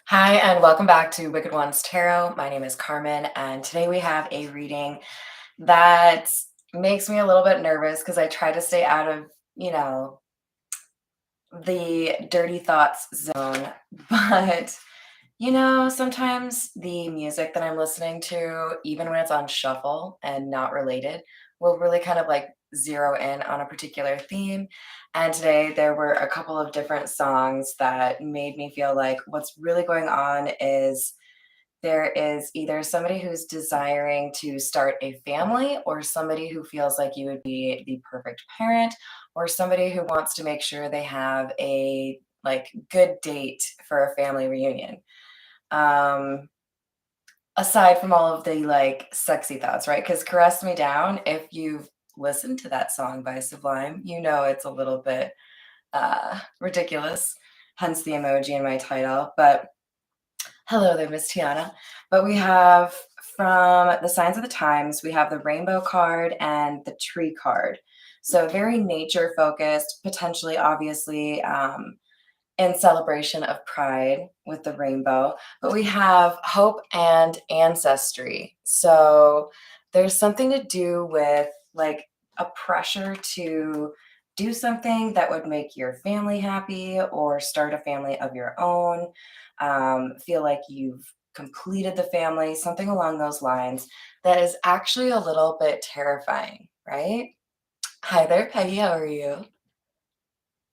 Hi, and welcome back to Wicked Ones Tarot. My name is Carmen, and today we have a reading that makes me a little bit nervous because I try to stay out of, you know, the dirty thoughts zone. But, sometimes the music that I'm listening to, even when it's on shuffle and not related, will really kind of like zero in on a particular theme. And today there were a couple of different songs that made me feel like what's really going on is there is either somebody who's desiring to start a family or somebody who feels like you would be the perfect parent or somebody who wants to make sure they have a like good date for a family reunion. Um Aside from all of the like sexy thoughts, right? Cuz Caress Me Down, if you've listened to that song by Sublime, you know it's a little bit ridiculous, hence the emoji in my title, but hello there, Miss Tiana. But we have from the signs of the times, we have the rainbow card and the tree card. So very nature focused, potentially, obviously, in celebration of pride with the rainbow. But we have hope and ancestry. So there's something to do with like a pressure to do something that would make your family happy or start a family of your own, feel like you've completed the family, something along those lines that is actually a little bit terrifying, right? Hi there, Peggy. How are you?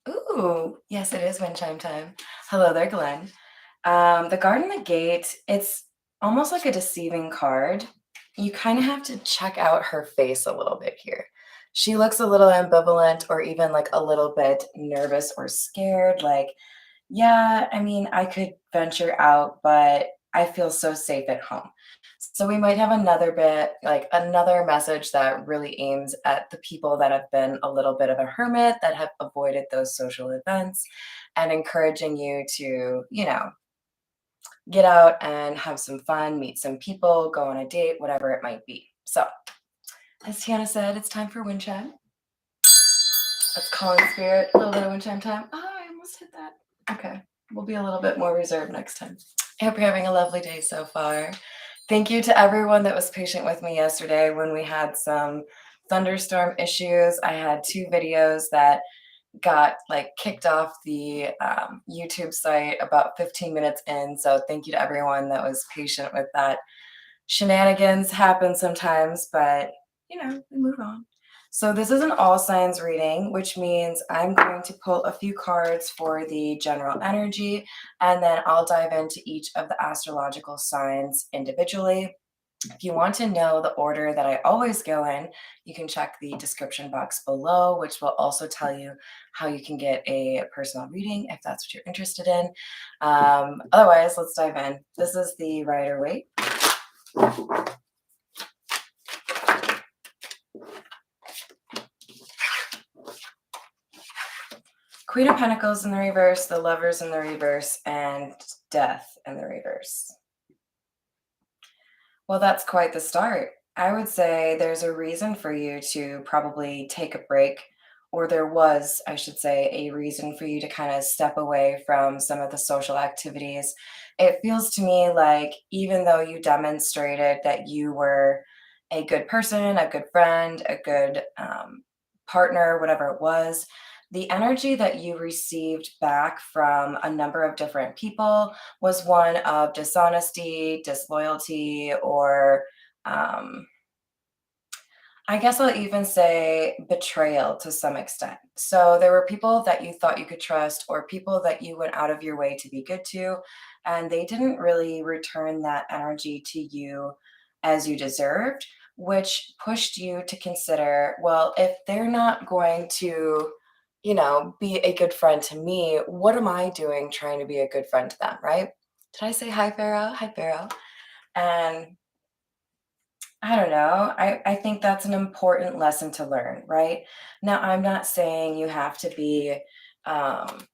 Ooh, yes, it is wind chime time. Hello there, Glenn. The guard and the gate, it's almost like a deceiving card. You kind of have to check out her face a little bit here. She looks a little ambivalent or even like a little bit nervous or scared. Like, yeah, I mean, I could venture out, but I feel so safe at home. So we might have another bit, like another message that really aims at the people that have been a little bit of a hermit, that have avoided those social events, and encouraging you to, get out and have some fun, meet some people, go on a date, whatever it might be. So, as Tiana said, it's time for wind chime. Let's call in spirit. A little bit of wind chime time. Oh, I almost hit that. Okay. We'll be a little bit more reserved next time. I hope you're having a lovely day so far. Thank you to everyone that was patient with me yesterday when we had some thunderstorm issues. I had two videos that got like kicked off the YouTube site about 15 minutes in. So thank you to everyone that was patient with that. Shenanigans happen sometimes, but we move on. So this is an all signs reading, which means I'm going to pull a few cards for the general energy, and then I'll dive into each of the astrological signs individually. If you want to know the order that I always go in, you can check the description box below, which will also tell you how you can get a personal reading if that's what you're interested in. Otherwise, let's dive in. This is the Rider Waite. Queen of Pentacles in the reverse, the Lovers in the reverse, and Death in the reverse. Well, that's quite the start. I would say there's a reason for you to probably take a break, or there was, I should say, a reason for you to kind of step away from some of the social activities. It feels to me like even though you demonstrated that you were a good person, a good friend, a good partner, whatever it was, the energy that you received back from a number of different people was one of dishonesty, disloyalty, or um, I guess I'll even say betrayal to some extent. So there were people that you thought you could trust, or people that you went out of your way to be good to, and they didn't really return that energy to you as you deserved, which pushed you to consider, well, if they're not going to, be a good friend to me, what am I doing trying to be a good friend to them, right? Did I say hi, Pharaoh? Hi, Pharaoh. And I don't know. I think that's an important lesson to learn, right? Now, I'm not saying you have to be um,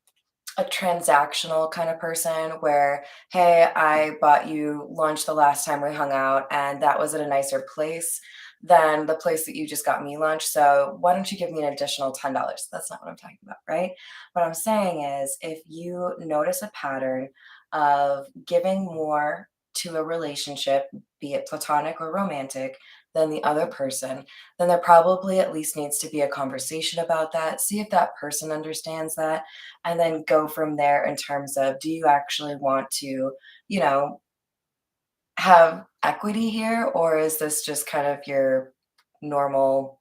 a transactional kind of person where, hey, I bought you lunch the last time we hung out and that was at a nicer place. than the place that you just got me lunch. So why don't you give me an additional $10? That's not what I'm talking about, right? What I'm saying is if you notice a pattern of giving more to a relationship, be it platonic or romantic, than the other person, then there probably at least needs to be a conversation about that. See if that person understands that, and then go from there in terms of do you actually want to, you know, have equity here, or is this just kind of your normal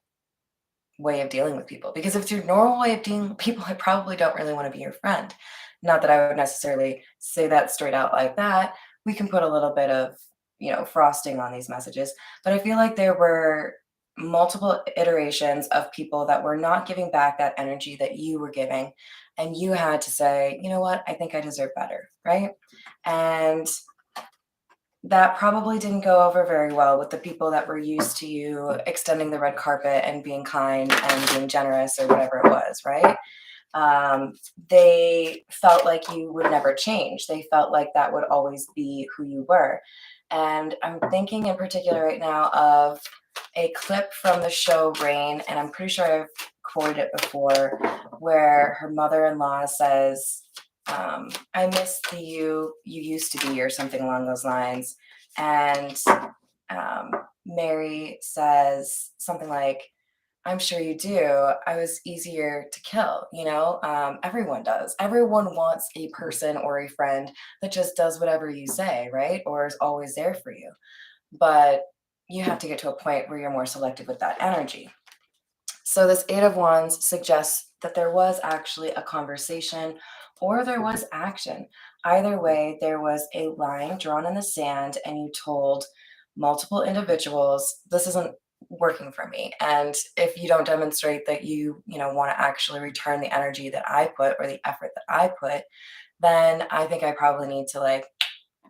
way of dealing with people? Because if it's your normal way of dealing with people, I probably don't really want to be your friend. Not that I would necessarily say that straight out like that. We can put a little bit of, frosting on these messages. But I feel like there were multiple iterations of people that were not giving back that energy that you were giving. And you had to say, you know what, I think I deserve better. Right. And that probably didn't go over very well with the people that were used to you extending the red carpet and being kind and being generous or whatever it was, right? They felt like you would never change. They felt like that would always be who you were. And I'm thinking in particular right now of a clip from the show Rain, and I'm pretty sure I've quoted it before, where her mother-in-law says, I miss the you used to be, or something along those lines. And um, Mary says something like, I'm sure you do. I was easier to kill, everyone does. Everyone wants a person or a friend that just does whatever you say, right? Or is always there for you. But you have to get to a point where you're more selective with that energy. So this Eight of Wands suggests that there was actually a conversation or there was action. Either way, there was a line drawn in the sand and you told multiple individuals, this isn't working for me. And if you don't demonstrate that you want to actually return the energy that I put or the effort that I put, then I think I probably need to like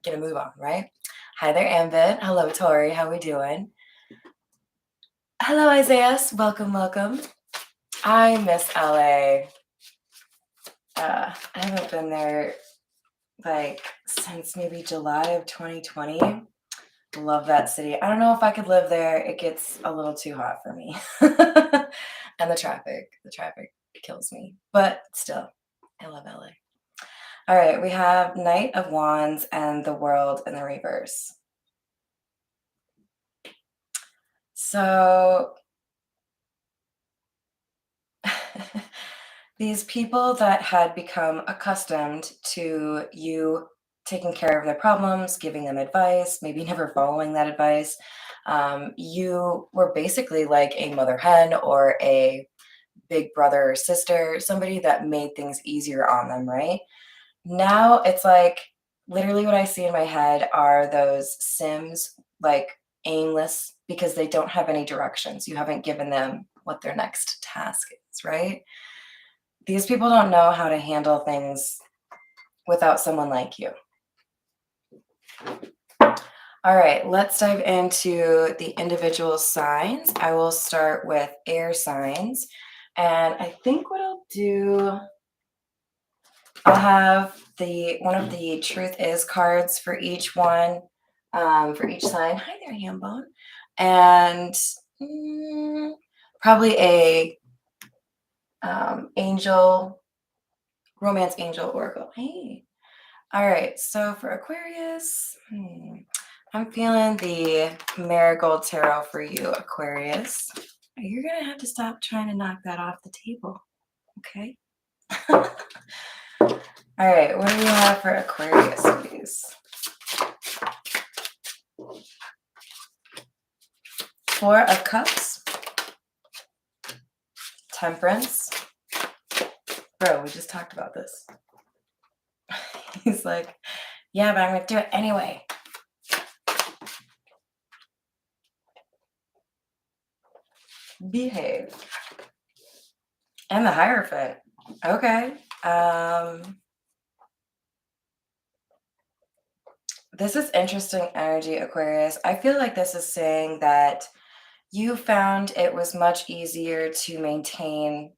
get a move on, right? Hi there, Ambit. Hello, Tori. How we doing? Hello, Isaiah. Welcome, welcome. I miss LA. I haven't been there like since maybe July of 2020. Love that city. I don't know if I could live there. It gets a little too hot for me. And the traffic kills me. But still, I love LA. All right, we have Knight of Wands and the World in the reverse. So these people that had become accustomed to you taking care of their problems, giving them advice, maybe never following that advice, you were basically like a mother hen or a big brother or sister, somebody that made things easier on them, right? Now it's like literally what I see in my head are those Sims, like aimless because they don't have any directions. You haven't given them what their next task is, right? These people don't know how to handle things without someone like you. All right, let's dive into the individual signs. I will start with air signs. And I think what I'll do, I'll have one of the truth is cards for each one, for each sign. Hi there, Hambone. And probably a angel, romance angel oracle. Hey. All right, so for Aquarius, I'm feeling the Marigold Tarot for you, Aquarius. You're going to have to stop trying to knock that off the table, okay? All right, what do we have for Aquarius, please? Four of Cups, Temperance. Bro, we just talked about this. He's like, yeah, but I'm going to do it anyway. Behave. And the Hierophant. Okay. This is interesting energy, Aquarius. I feel like this is saying that you found it was much easier to maintain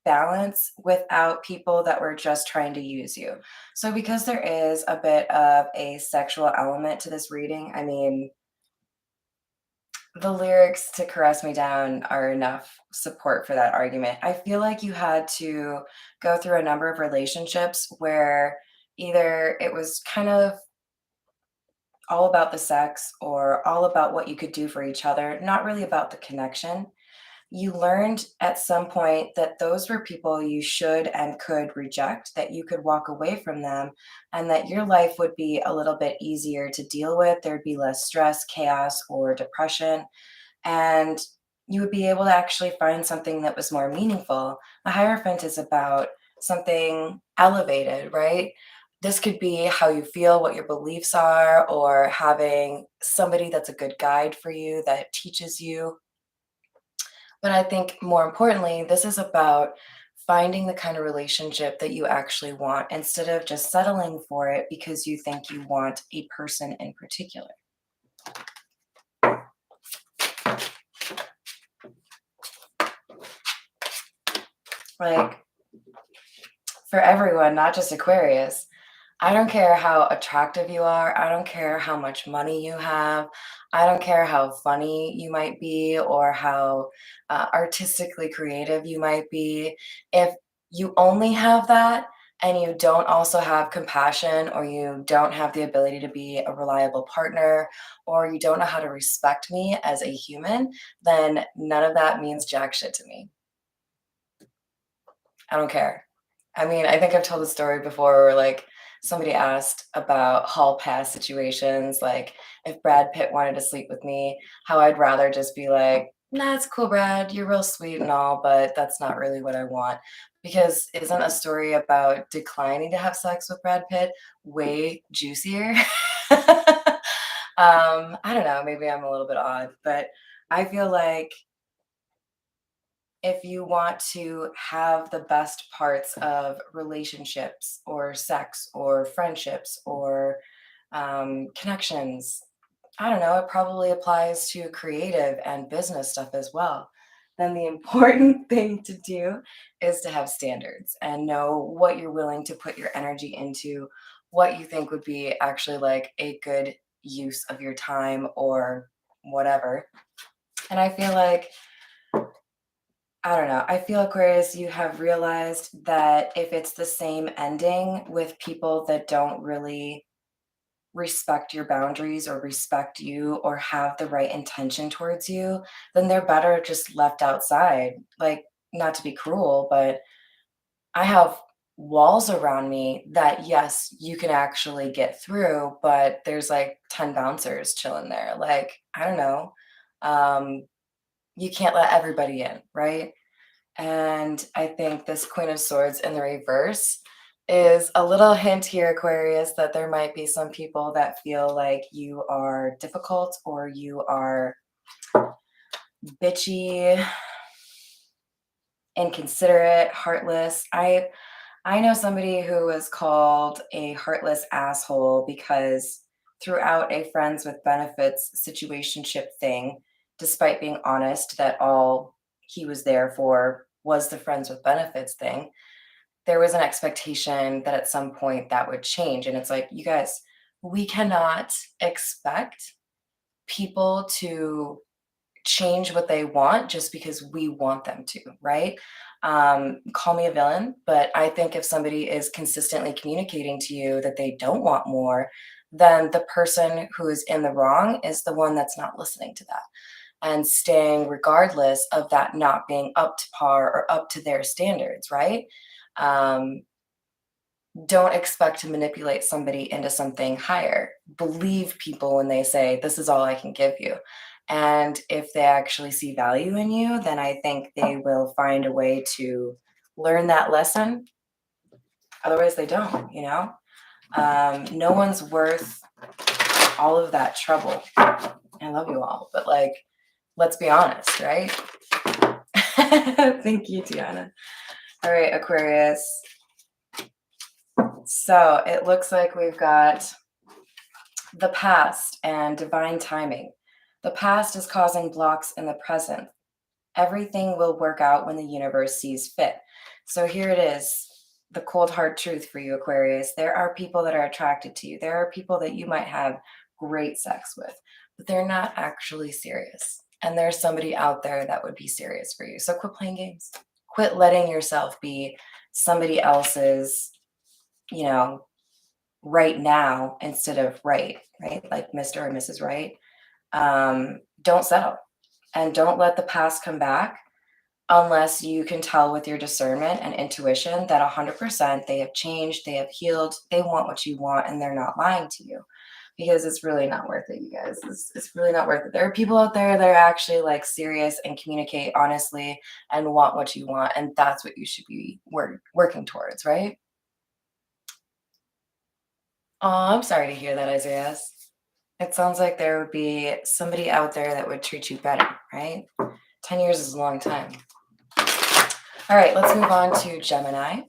balance without people that were just trying to use you. So because there is a bit of a sexual element to this reading, I mean, The lyrics to Caress Me Down are enough support for that argument. I feel like you had to go through a number of relationships where either it was kind of all about the sex or all about what you could do for each other, not really about the connection. You learned at some point that those were people you should and could reject, that you could walk away from them, and that your life would be a little bit easier to deal with. There'd be less stress, chaos, or depression, and you would be able to actually find something that was more meaningful. A hierophant is about something elevated, right? This could be how you feel, what your beliefs are, or having somebody that's a good guide for you that teaches you. But I think more importantly, this is about finding the kind of relationship that you actually want instead of just settling for it because you think you want a person in particular. Like, for everyone, not just Aquarius, I don't care how attractive you are. I don't care how much money you have. I don't care how funny you might be or how artistically creative you might be. If you only have that and you don't also have compassion, or you don't have the ability to be a reliable partner, or you don't know how to respect me as a human, then none of that means jack shit to me. I don't care. I mean, I think I've told the story before where, like, somebody asked about hall pass situations, like, if Brad Pitt wanted to sleep with me, how I'd rather just be like, "Nah, it's cool, Brad. You're real sweet and all, but that's not really what I want." Because isn't a story about declining to have sex with Brad Pitt way juicier? I don't know, maybe I'm a little bit odd, but I feel like if you want to have the best parts of relationships or sex or friendships or connections, I don't know, it probably applies to creative and business stuff as well. Then the important thing to do is to have standards and know what you're willing to put your energy into, what you think would be actually like a good use of your time or whatever. And I feel like I don't know. I feel, Aquarius, you have realized that if it's the same ending with people that don't really respect your boundaries or respect you or have the right intention towards you, then they're better just left outside. Like, not to be cruel, but I have walls around me that, yes, you can actually get through, but there's like 10 bouncers chilling there. Like, I don't know. Um, you can't let everybody in, right? And I think this Queen of Swords in the reverse is a little hint here, Aquarius, that there might be some people that feel like you are difficult or you are bitchy, inconsiderate, heartless. I know somebody who was called a heartless asshole because throughout a friends with benefits situationship thing, despite being honest that all he was there for was the friends with benefits thing, there was an expectation that at some point that would change. And it's like, you guys, we cannot expect people to change what they want just because we want them to, right? Call me a villain, but I think if somebody is consistently communicating to you that they don't want more, then the person who is in the wrong is the one that's not listening to that and staying regardless of that not being up to par or up to their standards, right? Um, don't expect to manipulate somebody into something higher. Believe people when they say, "This is all I can give you." And if they actually see value in you, then I think they will find a way to learn that lesson. Otherwise, they don't, you know? No one's worth all of that trouble. I love you all, but like, let's be honest, right? Thank you, Tiana. All right, Aquarius. So it looks like we've got the past and divine timing. The past is causing blocks in the present. Everything will work out when the universe sees fit. So here it is, the cold hard truth for you, Aquarius. There are people that are attracted to you. There are people that you might have great sex with, but they're not actually serious. And there's somebody out there that would be serious for you. So quit playing games. Quit letting yourself be somebody else's, you know, right now instead of right? Like Mr. or Mrs. Right. Don't settle and don't let the past come back unless you can tell with your discernment and intuition that 100% they have changed, they have healed, they want what you want, and they're not lying to you because it's really not worth it, you guys. It's really not worth it. There are people out there that are actually like serious and communicate honestly and want what you want, and that's what you should be working towards, right? Oh, I'm sorry to hear that, Isaiah. It sounds like there would be somebody out there that would treat you better, right? 10 years is a long time. All right, let's move on to Gemini.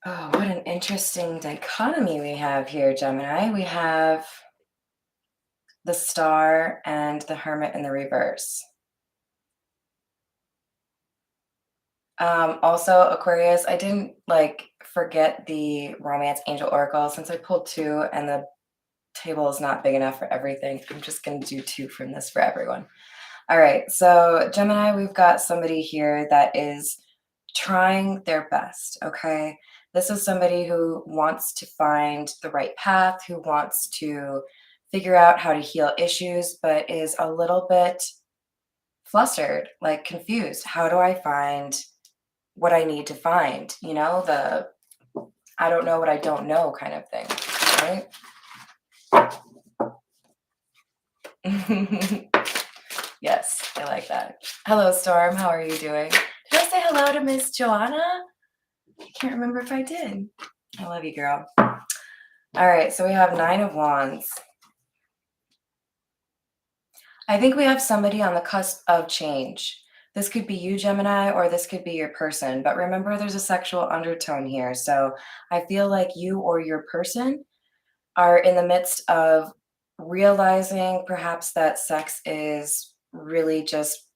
Oh, what an interesting dichotomy we have here, Gemini. We have the Star and the Hermit in the reverse. Also, Aquarius, I didn't like forget the Romance Angel Oracle since I pulled two and the table is not big enough for everything. I'm just going to do two from this for everyone. All right, so Gemini, we've got somebody here that is trying their best, okay? This is somebody who wants to find the right path, who wants to figure out how to heal issues, but is a little bit flustered, like confused. How do I find what I need to find? You know, the I don't know what I don't know kind of thing, right? Yes, I like that. Hello, Storm. How are you doing? Did I say hello to Miss Joanna? I can't remember if I did. I love you, girl. All right, so we have Nine of Wands. I think we have somebody on the cusp of change. This could be you, Gemini, or this could be your person. But remember, there's a sexual undertone here. So I feel like you or your person are in the midst of realizing perhaps that sex is really just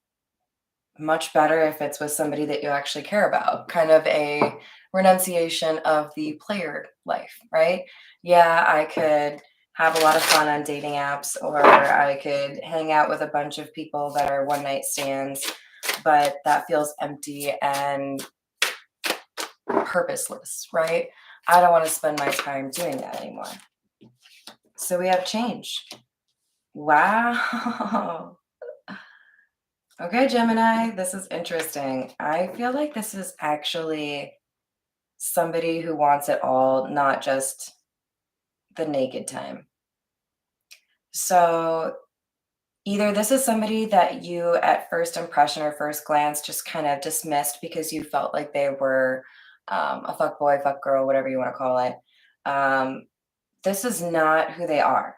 much better if it's with somebody that you actually care about. Kind of a renunciation of the player life, right? Yeah, I could have a lot of fun on dating apps, or I could hang out with a bunch of people that are one night stands, but that feels empty and purposeless, right? I don't want to spend my time doing that anymore. So we have change. Wow. Okay, Gemini, this is interesting. I feel like this is actually somebody who wants it all, not just the naked time. So either this is somebody that you at first impression or first glance just kind of dismissed because you felt like they were a fuck boy, fuck girl, whatever you want to call it. This is not who they are.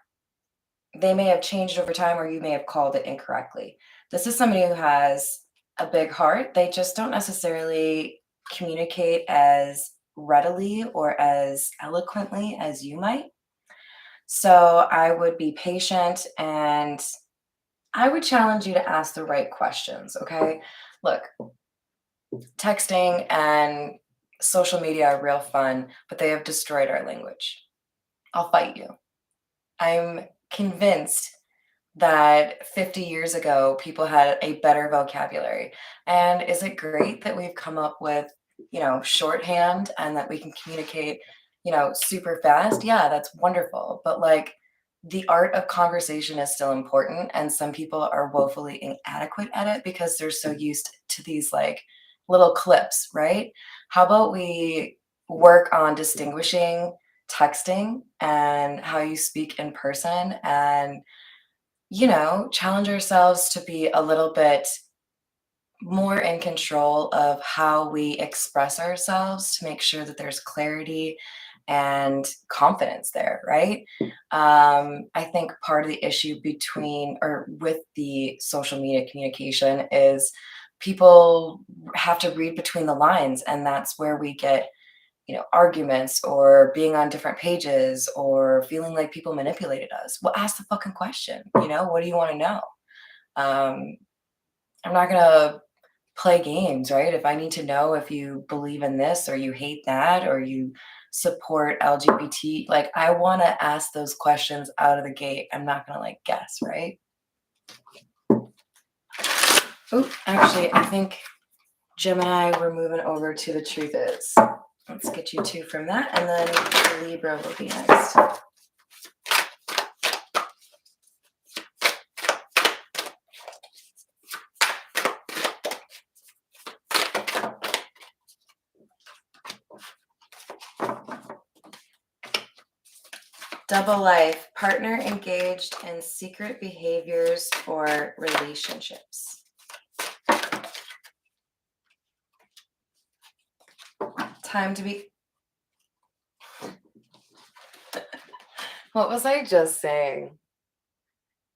They may have changed over time or you may have called it incorrectly. This is somebody who has a big heart. They just don't necessarily communicate as readily or as eloquently as you might. So I would be patient and I would challenge you to ask the right questions. Okay. Look, texting and social media are real fun, but they have destroyed our language. I'll fight you. I'm convinced that 50 years ago people had a better vocabulary. And is it great that we've come up with, shorthand and that we can communicate, super fast? Yeah, that's wonderful. But like the art of conversation is still important. And some people are woefully inadequate at it because they're so used to these like little clips, right? How about we work on distinguishing texting and how you speak in person and challenge ourselves to be a little bit more in control of how we express ourselves to make sure that there's clarity and confidence there, right? I think part of the issue between or with the social media communication is people have to read between the lines, and that's where we get arguments or being on different pages or feeling like people manipulated us. Well, ask the fucking question. What do you want to know? Um, I'm not gonna play games, right? If I need to know if you believe in this or you hate that or you support LGBT? Like, I want to ask those questions out of the gate. I'm not going to like guess, right? Oh, actually, I think Gemini, we're moving over to the truth is. Let's get you two from that, and then Libra will be next. Double life, partner engaged in secret behaviors or relationships. Time to be. What was I just saying?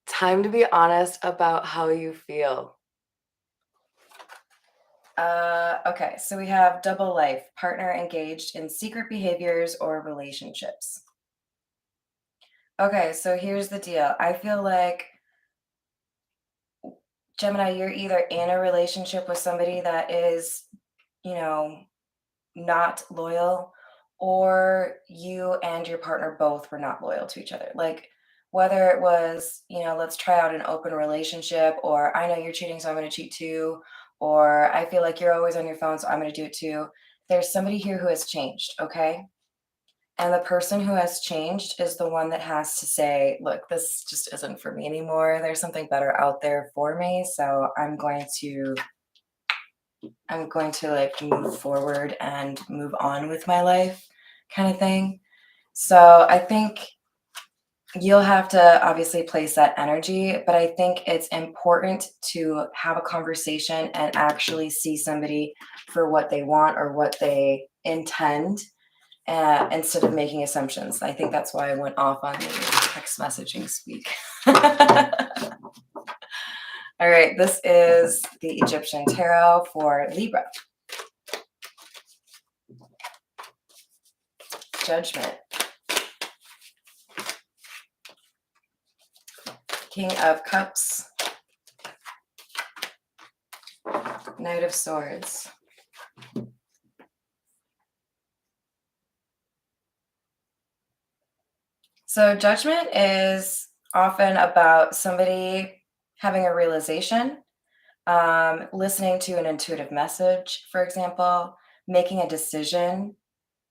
Time to be honest about how you feel. Okay, so we have double life, partner engaged in secret behaviors or relationships. Okay, so here's the deal. I feel like, Gemini, you're either in a relationship with somebody that is, you know, not loyal, or you and your partner both were not loyal to each other. Like, whether it was, let's try out an open relationship, or I know you're cheating, so I'm going to cheat too, or I feel like you're always on your phone, so I'm going to do it too. There's somebody here who has changed, okay? And the person who has changed is the one that has to say, look, this just isn't for me anymore. There's something better out there for me. So I'm going to like move forward and move on with my life, kind of thing. So I think you'll have to obviously place that energy, but I think it's important to have a conversation and actually see somebody for what they want or what they intend, instead of making assumptions. I think that's why I went off on the text messaging speak. All right, this is the Egyptian Tarot for Libra. Judgment. King of Cups. Knight of Swords. So judgment is often about somebody having a realization, listening to an intuitive message, for example, making a decision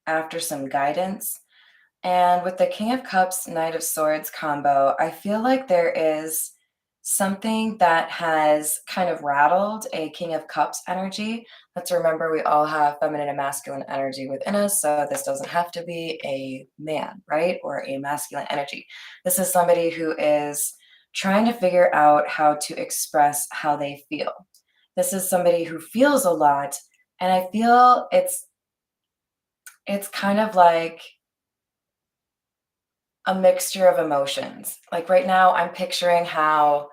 after some guidance. And with the King of Cups, Knight of Swords combo, I feel like there is something that has kind of rattled a King of Cups energy. Let's remember we all have feminine and masculine energy within us, so this doesn't have to be a man, right? Or a masculine energy. This is somebody who is trying to figure out how to express how they feel. This is somebody who feels a lot, and I feel it's kind of like a mixture of emotions. Like right now, I'm picturing how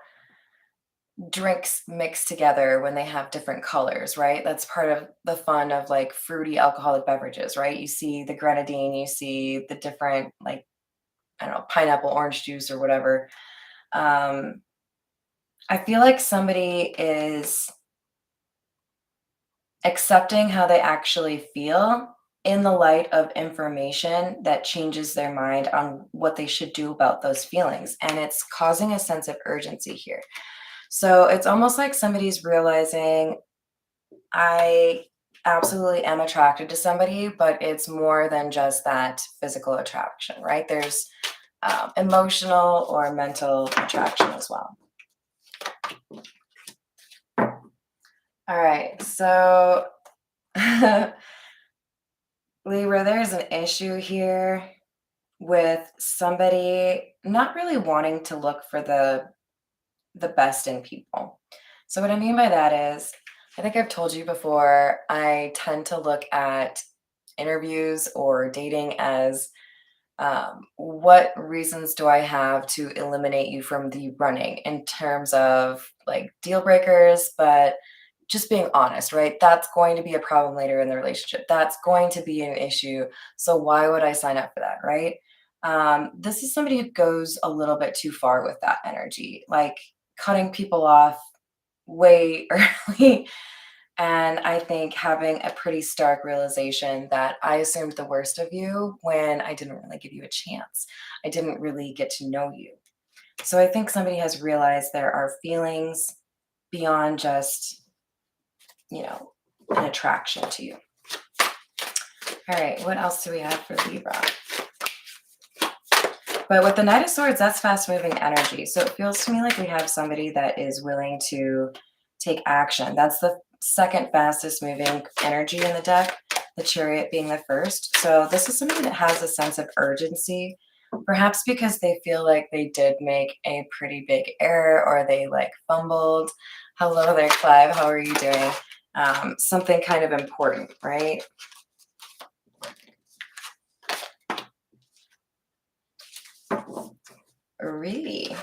drinks mix together when they have different colors, right? That's part of the fun of like fruity alcoholic beverages, right? You see the grenadine, you see the different, like, I don't know, pineapple, orange juice, or whatever. Um, I feel like somebody is accepting how they actually feel in the light of information that changes their mind on what they should do about those feelings. And it's causing a sense of urgency here. So it's almost like somebody's realizing, I absolutely am attracted to somebody, but it's more than just that physical attraction, right? There's emotional or mental attraction as well. All right, so Libra, there's an issue here with somebody not really wanting to look for the best in people. So what I mean by that is, I think I've told you before, I tend to look at interviews or dating as, what reasons do I have to eliminate you from the running in terms of like deal breakers, but just being honest, right? That's going to be a problem later in the relationship. That's going to be an issue. So why would I sign up for that, right? This is somebody who goes a little bit too far with that energy, like cutting people off way early, And I think having a pretty stark realization that I assumed the worst of you when I didn't really give you a chance. I didn't really get to know you. So I think somebody has realized there are feelings beyond just, you know, an attraction to you. All right, what else do we have for Libra? But with the Knight of Swords, that's fast moving energy. So it feels to me like we have somebody that is willing to take action. That's the second fastest moving energy in the deck, the Chariot being the first. So this is somebody that has a sense of urgency, perhaps because they feel like they did make a pretty big error or they like fumbled. Hello there, Clive. How are you doing? Something kind of important, right? Really?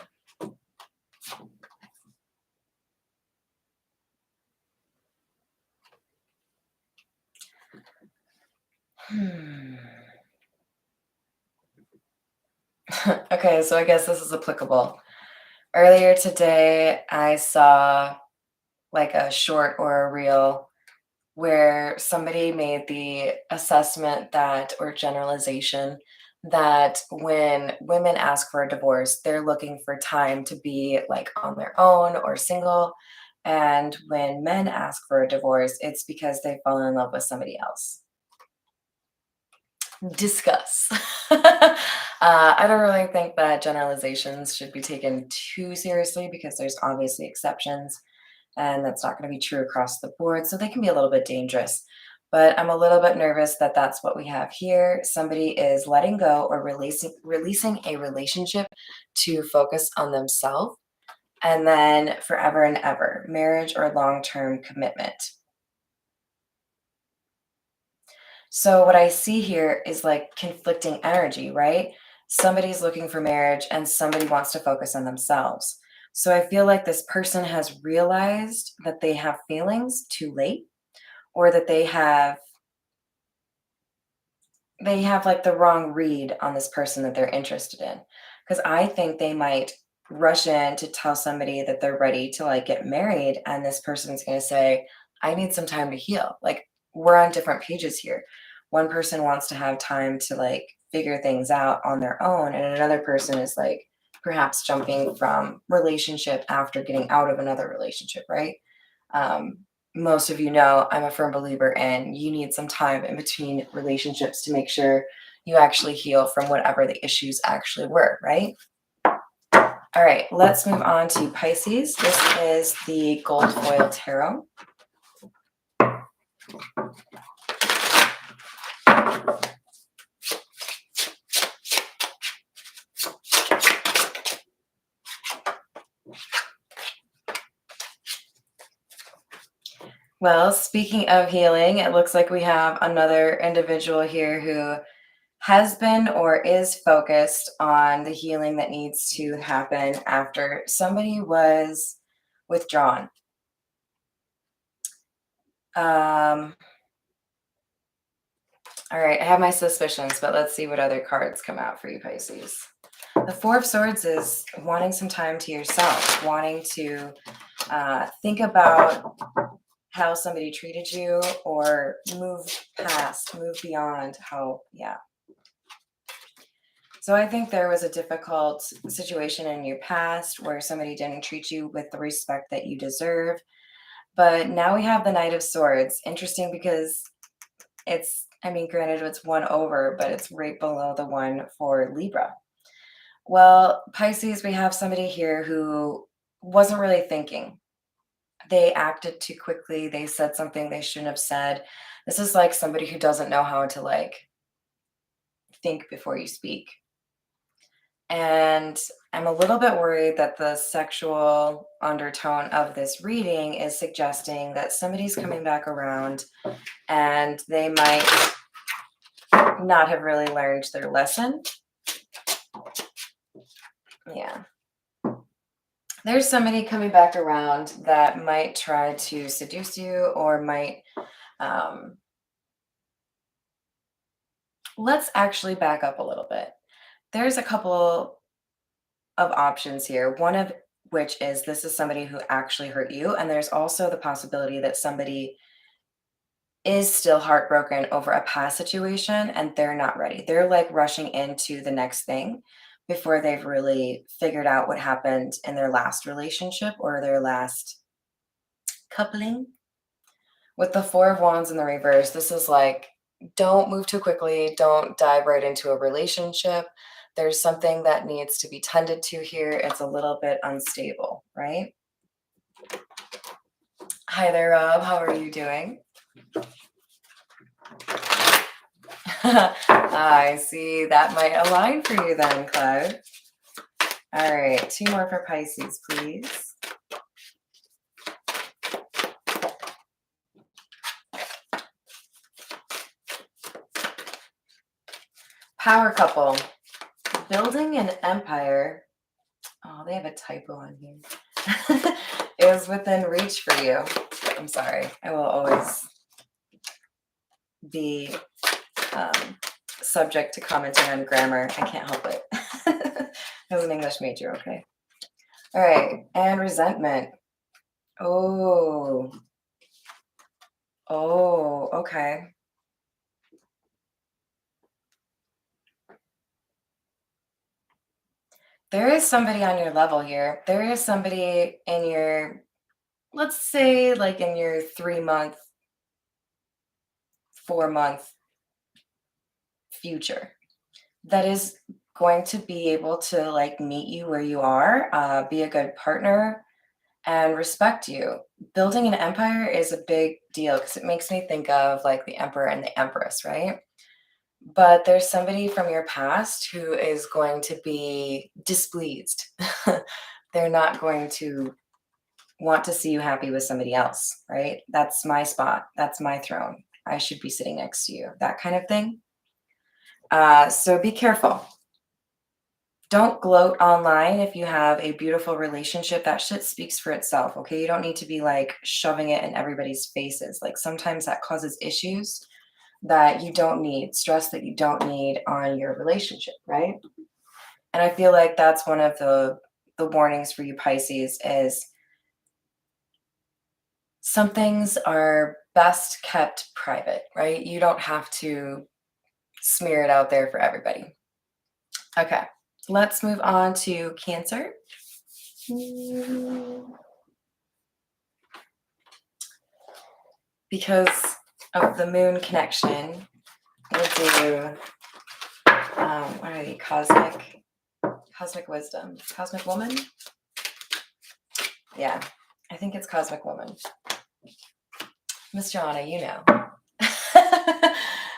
Hmm. Okay, so I guess this is applicable. Earlier today, I saw like a short or a reel where somebody made the assessment that, or generalization, that when women ask for a divorce, they're looking for time to be like on their own or single. And when men ask for a divorce, it's because they fall in love with somebody else. Discuss. I don't really think that generalizations should be taken too seriously because there's obviously exceptions, and that's not going to be true across the board. So they can be a little bit dangerous. But I'm a little bit nervous that that's what we have here. Somebody is letting go or releasing a relationship to focus on themselves, and then forever and ever, marriage or long-term commitment. So what I see here is like conflicting energy, right? Somebody's looking for marriage and somebody wants to focus on themselves. So I feel like this person has realized that they have feelings too late, or that they have like the wrong read on this person that they're interested in. Because I think they might rush in to tell somebody that they're ready to like get married, and this person's going to say, I need some time to heal. Like, we're on different pages here. One person wants to have time to like figure things out on their own, and another person is like perhaps jumping from relationship after getting out of another relationship, right? Um, Most of you know I'm a firm believer in you need some time in between relationships to make sure you actually heal from whatever the issues actually were, right? All right, let's move on to Pisces. This is the Gold Foil Tarot. Well, speaking of healing, it looks like we have another individual here who has been or is focused on the healing that needs to happen after somebody was withdrawn. Um, all right, I have my suspicions, but let's see what other cards come out for you, Pisces. The Four of Swords is wanting some time to yourself, wanting to think about how somebody treated you, or move past, move beyond how, yeah. So I think there was a difficult situation in your past where somebody didn't treat you with the respect that you deserve. But now we have the Knight of Swords. Interesting because it's, I mean, granted, it's one over, but it's right below the one for Libra. Well, Pisces, we have somebody here who wasn't really thinking. They acted too quickly. They said something they shouldn't have said. This is like somebody who doesn't know how to like think before you speak. And I'm a little bit worried that the sexual undertone of this reading is suggesting that somebody's coming back around and they might not have really learned their lesson. Yeah. There's somebody coming back around that might try to seduce you, or might, um, let's actually back up a little bit. There's a couple of options here. which is this is somebody who actually hurt you. And there's also the possibility that somebody is still heartbroken over a past situation and they're not ready. They're like rushing into the next thing before they've really figured out what happened in their last relationship or their last coupling. With the Four of Wands in the reverse, this is like, don't move too quickly. Don't dive right into a relationship. There's something that needs to be tended to here. It's a little bit unstable, right? Hi there, Rob. How are you doing? I see. That might align for you then, Cloud. All right, 2 more for Pisces, please. Power couple. Building an empire. Oh, they have a typo on here. Is within reach for you. I'm sorry. I will always be subject to commenting on grammar. I can't help it. As an English major, okay. All right, and resentment. Oh, okay. There is somebody on your level here. There is somebody in your, let's say, like in your 3-month, 4-month future that is going to be able to like meet you where you are, be a good partner, and respect you. Building an empire is a big deal because it makes me think of like the emperor and the empress, right? But there's somebody from your past who is going to be displeased. They're not going to want to see you happy with somebody else, right? That's my spot. That's my throne. I should be sitting next to you, that kind of thing. So be careful. Don't gloat online if you have a beautiful relationship. That shit speaks for itself, okay? You don't need to be like shoving it in everybody's faces. Like sometimes that causes issues that you don't need, stress that you don't need on your relationship, right? And I feel like that's one of the warnings for you Pisces is some things are best kept private, right? You don't have to smear it out there for everybody. Okay, let's move on to Cancer. Because of the moon connection, we'll do, what are they, cosmic wisdom, cosmic woman? Yeah, I think it's cosmic woman. Miss Joanna, you know.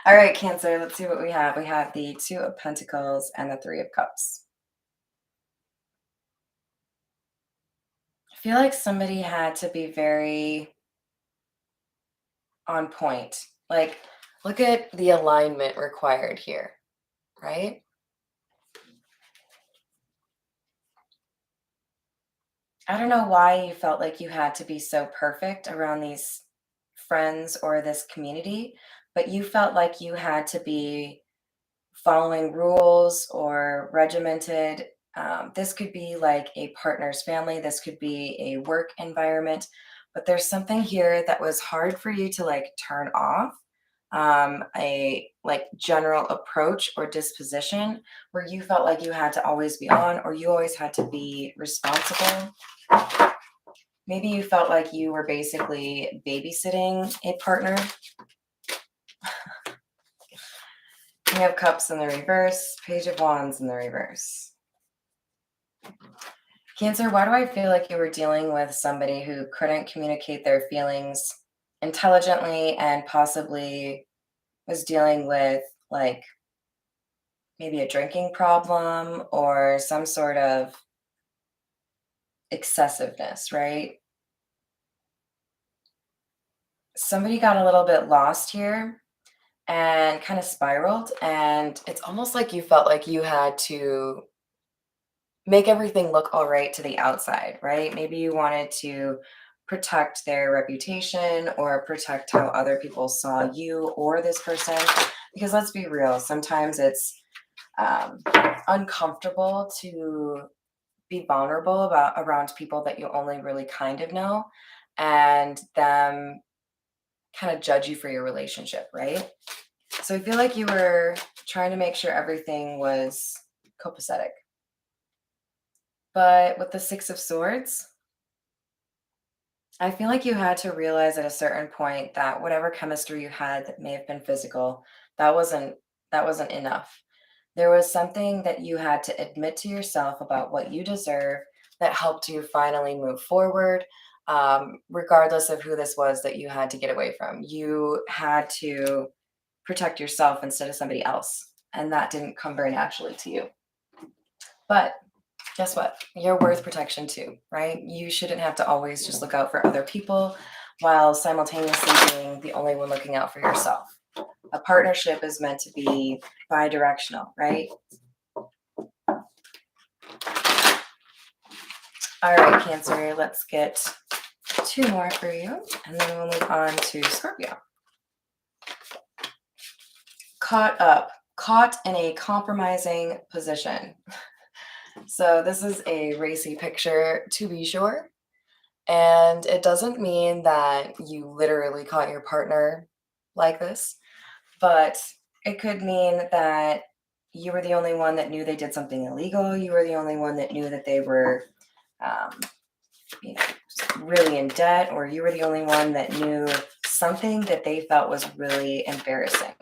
All right, Cancer, let's see what we have. We have the 2 of Pentacles and the 3 of Cups. I feel like somebody had to be very on point. Like, look at the alignment required here, right? I don't know why you felt like you had to be so perfect around these friends or this community, but you felt like you had to be following rules or regimented. This could be like a partner's family, this could be a work environment, but there's something here that was hard for you to like turn off. A like general approach or disposition where you felt like you had to always be on or you always had to be responsible. Maybe you felt like you were basically babysitting a partner. We have Cups in the reverse, Page of Wands in the reverse. Cancer, why do I feel like you were dealing with somebody who couldn't communicate their feelings intelligently and possibly was dealing with like maybe a drinking problem or some sort of excessiveness, right? Somebody got a little bit lost here and kind of spiraled, and it's almost like you felt like you had to make everything look all right to the outside, right? Maybe you wanted to protect their reputation or protect how other people saw you or this person. Because let's be real, sometimes it's uncomfortable to be vulnerable about around people that you only really kind of know, and them kind of judge you for your relationship, right? So I feel like you were trying to make sure everything was copacetic. But with the Six of Swords, I feel like you had to realize at a certain point that whatever chemistry you had that may have been physical, that wasn't that wasn't enough. There was something that you had to admit to yourself about what you deserve that helped you finally move forward, regardless of who this was that you had to get away from. You had to protect yourself instead of somebody else, and that didn't come very naturally to you. But guess what? You're worth protection too, right? You shouldn't have to always just look out for other people while simultaneously being the only one looking out for yourself. A partnership is meant to be bi-directional, right? All right, Cancer, let's get two more for you, and then we'll move on to Scorpio. Caught in a compromising position. So this is a racy picture, to be sure. And it doesn't mean that you literally caught your partner like this, but it could mean that you were the only one that knew they did something illegal. You were the only one that knew that they were, um, really in debt, or you were the only one that knew something that they felt was really embarrassing.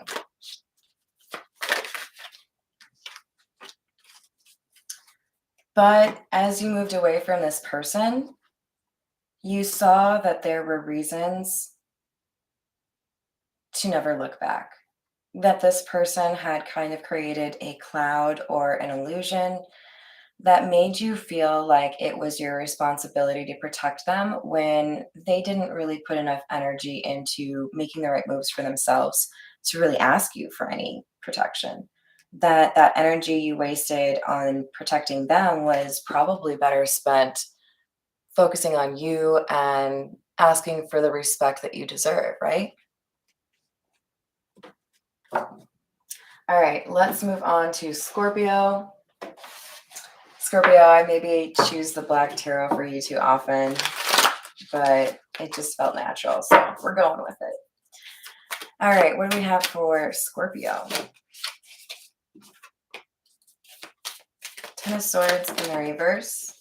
But as you moved away from this person, you saw that there were reasons to never look back. That this person had kind of created a cloud or an illusion that made you feel like it was your responsibility to protect them when they didn't really put enough energy into making the right moves for themselves to really ask you for any protection. That energy you wasted on protecting them was probably better spent focusing on you and asking for the respect that you deserve, right? All right, let's move on to Scorpio. Scorpio, I maybe choose the Black Tarot for you too often, but it just felt natural, so we're going with it. All right, what do we have for Scorpio? Ten of Swords in the reverse,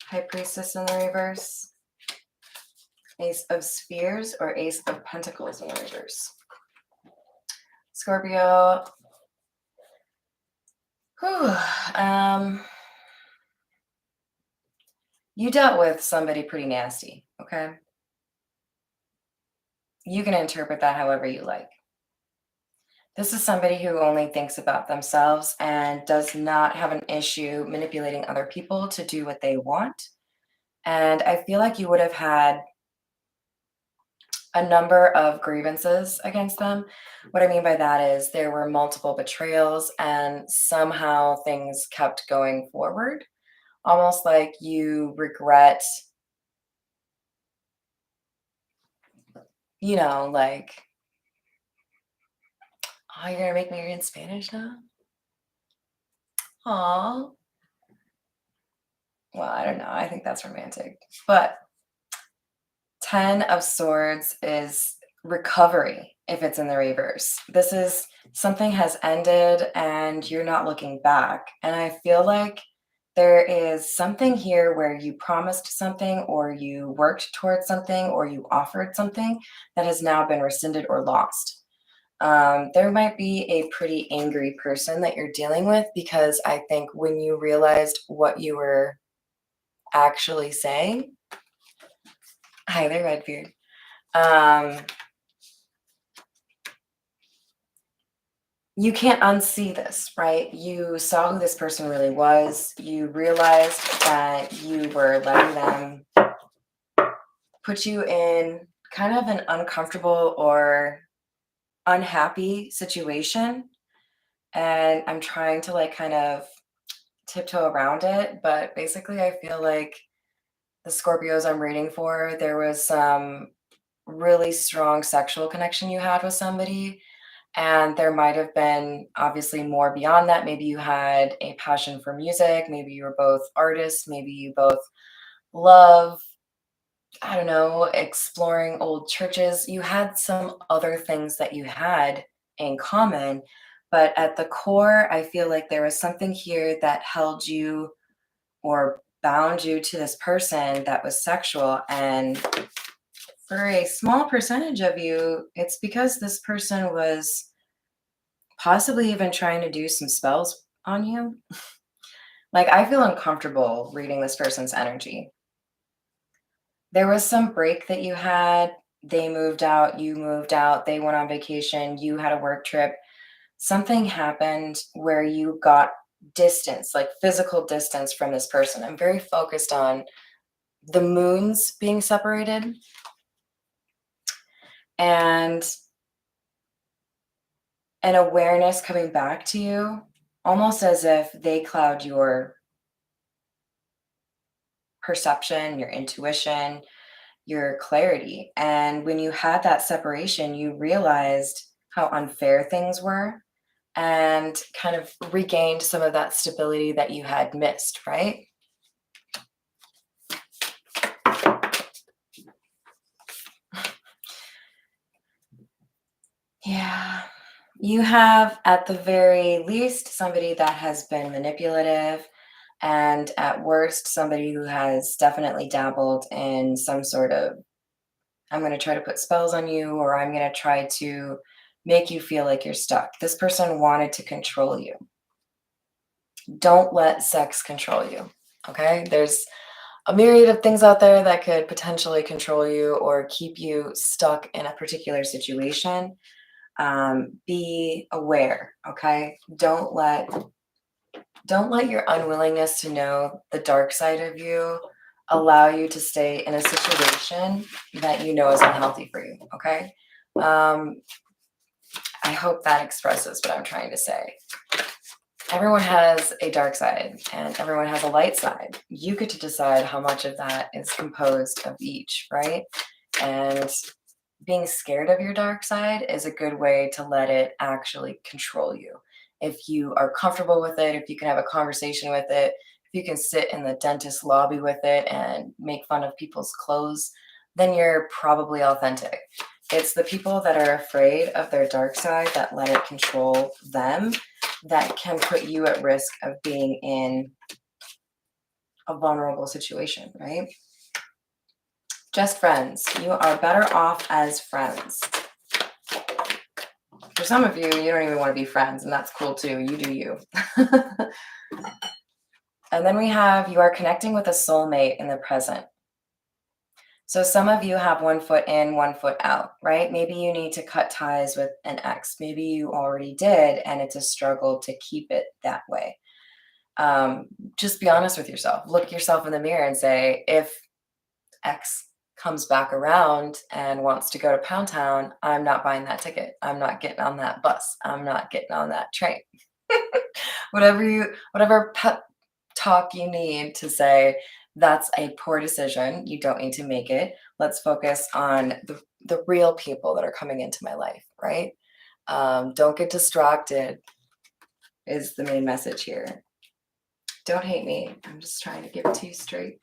High Priestess in the reverse, Ace of Spears or Ace of Pentacles in the reverse. Scorpio, you dealt with somebody pretty nasty, okay? You can interpret that however you like. This is somebody who only thinks about themselves and does not have an issue manipulating other people to do what they want. And I feel like you would have had a number of grievances against them. What I mean by that is there were multiple betrayals and somehow things kept going forward. Almost like you regret, like, oh, you're gonna make me read in Spanish now? Aw. Well, I don't know. I think that's romantic. But 10 of Swords is recovery if it's in the reverse. This is something has ended and you're not looking back. And I feel like there is something here where you promised something or you worked towards something or you offered something that has now been rescinded or lost. There might be a pretty angry person that you're dealing with because I think when you realized what you were actually saying, hi there, Redbeard. You can't unsee this, right? You saw who this person really was. You realized that you were letting them put you in kind of an uncomfortable or unhappy situation. And I'm trying to like kind of tiptoe around it. But basically, I feel like the Scorpios I'm reading for, there was some really strong sexual connection you had with somebody. And there might have been obviously more beyond that. Maybe you had a passion for music. Maybe you were both artists. Maybe you both love, I don't know, exploring old churches. You had some other things that you had in common. But at the core, I feel like there was something here that held you or bound you to this person that was sexual. And for a small percentage of you, it's because this person was possibly even trying to do some spells on you. Like, I feel uncomfortable reading this person's energy. There was some break that you had. They moved out, you moved out, they went on vacation, you had a work trip. Something happened where you got distance, like physical distance from this person. I'm very focused on the moons being separated and an awareness coming back to you, almost as if they cloud your perception, your intuition, your clarity. And when you had that separation, you realized how unfair things were and kind of regained some of that stability that you had missed, right? Yeah. You have, at the very least, somebody that has been manipulative, and at worst, somebody who has definitely dabbled in some sort of, I'm going to try to put spells on you, or I'm going to try to make you feel like you're stuck. This person wanted to control you. Don't let sex control you. Okay? There's a myriad of things out there that could potentially control you or keep you stuck in a particular situation. Be aware. Okay? Don't let your unwillingness to know the dark side of you allow you to stay in a situation that you know is unhealthy for you. Okay? Um, I hope that expresses what I'm trying to say. Everyone has a dark side and everyone has a light side. You get to decide how much of that is composed of each, right? And being scared of your dark side is a good way to let it actually control you. If you are comfortable with it, if you can have a conversation with it, if you can sit in the dentist lobby with it and make fun of people's clothes, then you're probably authentic. It's the people that are afraid of their dark side that let it control them that can put you at risk of being in a vulnerable situation, right? Just friends. You are better off as friends. For some of you, you don't even want to be friends, and that's cool too. You do you. And then we have, you are connecting with a soulmate in the present. So some of you have one foot in, one foot out, right? Maybe you need to cut ties with an ex. Maybe you already did, and it's a struggle to keep it that way. Just be honest with yourself. Look yourself in the mirror and say, if X comes back around and wants to go to Pound Town, I'm not buying that ticket. I'm not getting on that bus. I'm not getting on that train. Whatever pep talk you need to say, that's a poor decision. You don't need to make it. Let's focus on the real people that are coming into my life, right? Don't get distracted is the main message here. Don't hate me. I'm just trying to give it to you straight.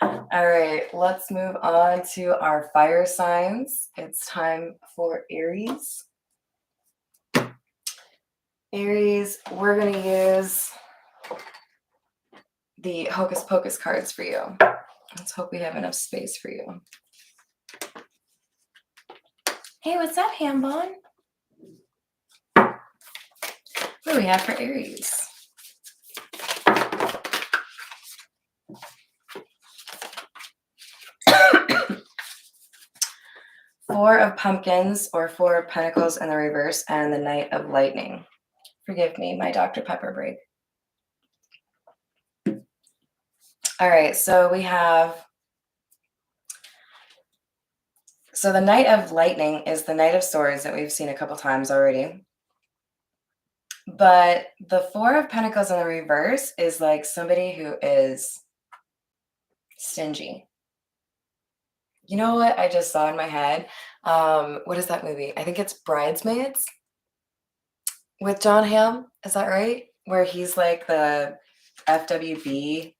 All right, let's move on to our fire signs. It's time for Aries. Aries, we're going to use the Hocus Pocus cards for you. Let's hope we have enough space for you. Hey, what's up, Hambon? What do we have for Aries? Four of Pumpkins or Four of Pentacles in the reverse and the Knight of Lightning. Forgive me, my Dr. Pepper break. All right, so we have, so the Knight of Lightning is the Knight of Swords that we've seen a couple times already. But the Four of Pentacles in the reverse is like somebody who is stingy. You know what I just saw in my head? What is that movie? I think it's Bridesmaids with John Hamm. Is that right? Where he's like the FWB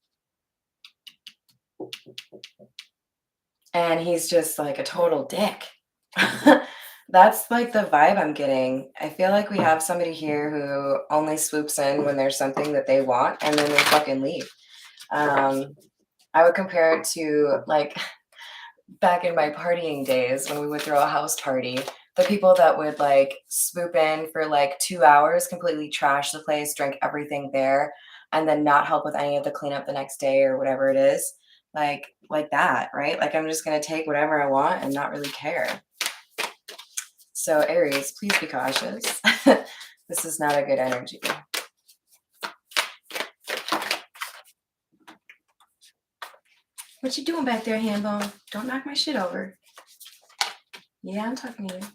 and he's just like a total dick. That's like the vibe I'm getting. I feel like we have somebody here who only swoops in when there's something that they want and then they fucking leave. Um, I would compare it to like back in my partying days when we would throw a house party, the people that would like swoop in for like 2 hours, completely trash the place, drink everything there, and then not help with any of the cleanup the next day or whatever it is. Like that, right? Like I'm just gonna take whatever I want and not really care. So Aries, please be cautious. This is not a good energy. What you doing back there, Handbone? Don't knock my shit over. Yeah, I'm talking to you.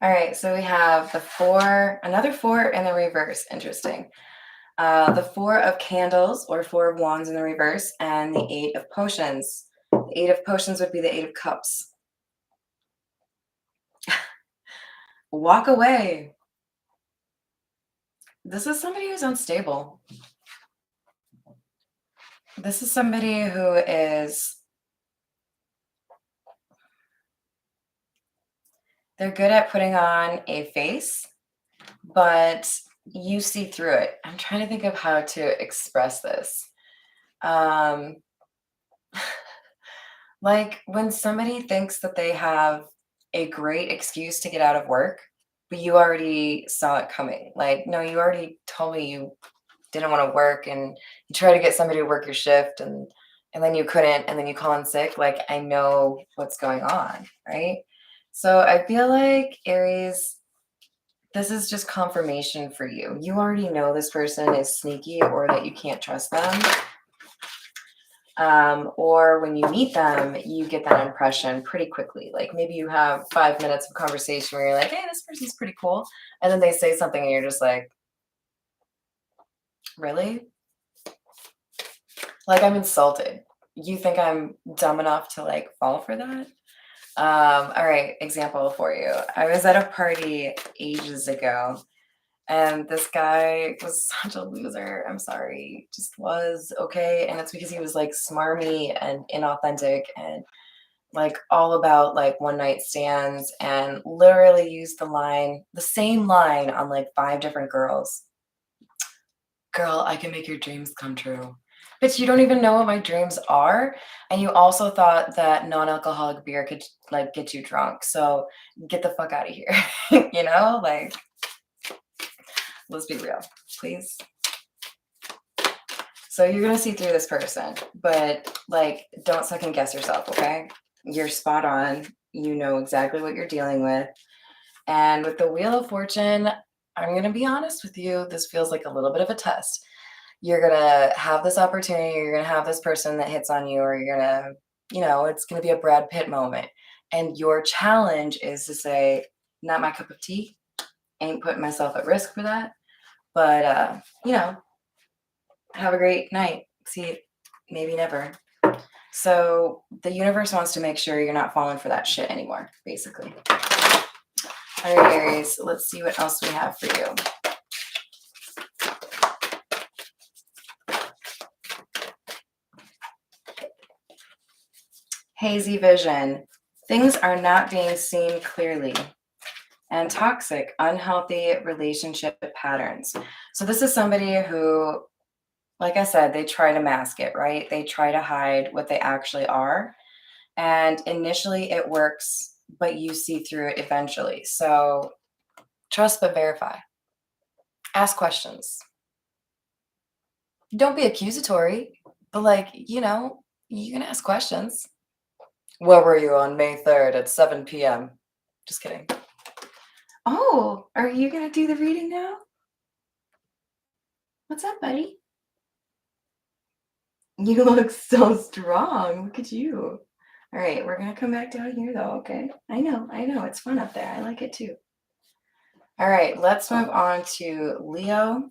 All right, so we have the four, another four in the reverse. Interesting. The Four of Candles or Four of Wands in the reverse, and the Eight of Potions. The Eight of Potions would be the Eight of Cups. Walk away. This is somebody who's unstable. This is somebody who is, they're good at putting on a face, but you see through it. I'm trying to think of how to express this. Like when somebody thinks that they have a great excuse to get out of work, but you already saw it coming. Like, no, you already told me you didn't want to work and you try to get somebody to work your shift and then you couldn't and then you call in sick. Like I know what's going on, right? So I feel like Aries, this is just confirmation for you. You already know this person is sneaky or that you can't trust them. Or when you meet them, you get that impression pretty quickly. Like maybe you have 5 minutes of conversation where you're like, hey, this person's pretty cool. And then they say something and you're just like, really? Like I'm insulted. You think I'm dumb enough to like fall for that? All right, example for you. I was at a party ages ago and this guy was such a loser. I'm sorry, just was okay. And it's because he was like smarmy and inauthentic and like all about like one night stands and literally used the same line on like 5 different girls. Girl, I can make your dreams come true. Bitch, you don't even know what my dreams are. And you also thought that non-alcoholic beer could like get you drunk. So get the fuck out of here. Like let's be real, please. So you're gonna see through this person, but like don't second guess yourself, okay? You're spot on. You know exactly what you're dealing with. And with the Wheel of Fortune, I'm going to be honest with you, this feels like a little bit of a test. You're going to have this opportunity, you're going to have this person that hits on you, or you're going to, it's going to be a Brad Pitt moment. And your challenge is to say, not my cup of tea, ain't putting myself at risk for that. But, have a great night. See you, maybe never. So the universe wants to make sure you're not falling for that shit anymore, basically. All right, Aries, let's see what else we have for you. Hazy vision. Things are not being seen clearly. And toxic, unhealthy relationship patterns. So this is somebody who, like I said, they try to mask it, right? They try to hide what they actually are. And initially it works, but you see through it eventually. So trust but verify. Ask questions. Don't be accusatory, but like, you can ask questions. Where were you on May 3rd at 7 p.m.? Just kidding. Oh, are you going to do the reading now? What's up, buddy? You look so strong. Look at you. All right, we're going to come back down here though, okay? I know. It's fun up there. I like it too. All right, let's move on to Leo.